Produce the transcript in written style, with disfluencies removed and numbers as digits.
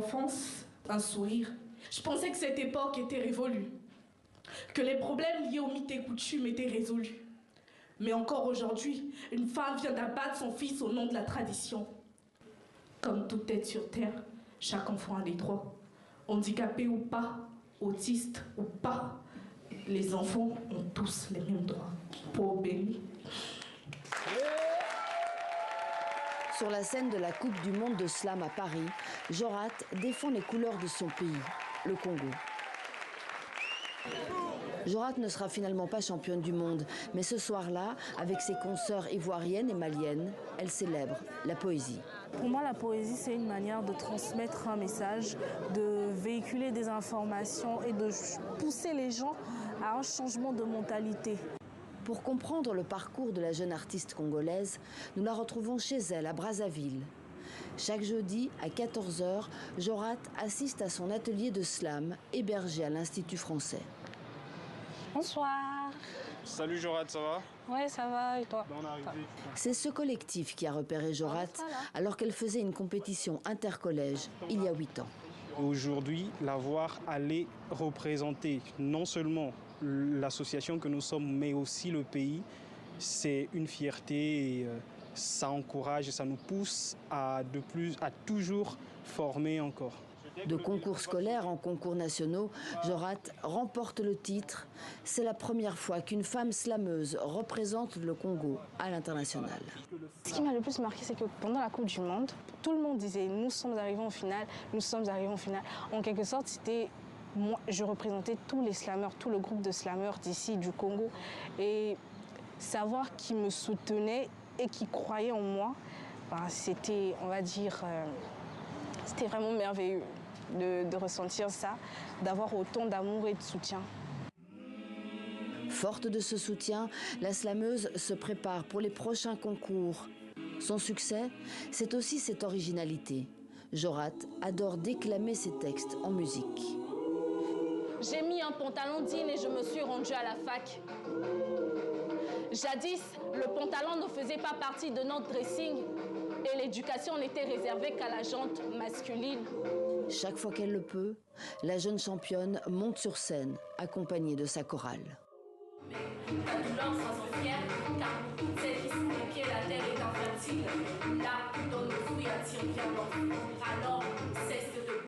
Enfance, un sourire. Je pensais que cette époque était révolue, que les problèmes liés aux mythes et coutumes étaient résolus. Mais encore aujourd'hui, une femme vient d'abattre son fils au nom de la tradition. Comme toute tête sur terre, chaque enfant a des droits. Handicapé ou pas, autiste ou pas, les enfants ont tous les mêmes droits. Pour béni. Sur la scène de la Coupe du monde de slam à Paris, Jorat défend les couleurs de son pays, le Congo. Jorat ne sera finalement pas championne du monde, mais ce soir-là, avec ses consoeurs ivoiriennes et maliennes, elle célèbre la poésie. Pour moi, la poésie, c'est une manière de transmettre un message, de véhiculer des informations et de pousser les gens à un changement de mentalité. Pour comprendre le parcours de la jeune artiste congolaise, nous la retrouvons chez elle à Brazzaville. Chaque jeudi, à 14 h, Jorat assiste à son atelier de slam hébergé à l'Institut français. Bonsoir. Salut Jorat, ça va? Ouais, ça va, et toi? C'est ce collectif qui a repéré Jorat alors qu'elle faisait une compétition intercollège il y a 8 ans. Aujourd'hui, la voir aller représenter non seulement l'association que nous sommes, mais aussi le pays, c'est une fierté et ça encourage et ça nous pousse à toujours former encore. De concours scolaires en concours nationaux, Jorat remporte le titre. C'est la première fois qu'une femme slameuse représente le Congo à l'international. Ce qui m'a le plus marqué, c'est que pendant la Coupe du Monde, tout le monde disait « nous sommes arrivés en finale, nous sommes arrivés en finale ». En quelque sorte, c'était moi, je représentais tous les slameurs, tout le groupe de slameurs d'ici, du Congo. Et savoir qu'ils me soutenaient et qu'ils croyaient en moi, ben, c'était, on va dire, c'était vraiment merveilleux de ressentir ça, d'avoir autant d'amour et de soutien. Forte de ce soutien, la slameuse se prépare pour les prochains concours. Son succès, c'est aussi cette originalité. Jorat adore déclamer ses textes en musique. J'ai mis un pantalon digne et je me suis rendue à la fac. Jadis, le pantalon ne faisait pas partie de notre dressing et l'éducation n'était réservée qu'à la gente masculine. Chaque fois qu'elle le peut, la jeune championne monte sur scène, accompagnée de sa chorale. La douleur sans fière, car pour toutes celles qui sous les pieds, la terre est infertile. Là, dans le fruit attire bien l'enfant. Alors, cesse de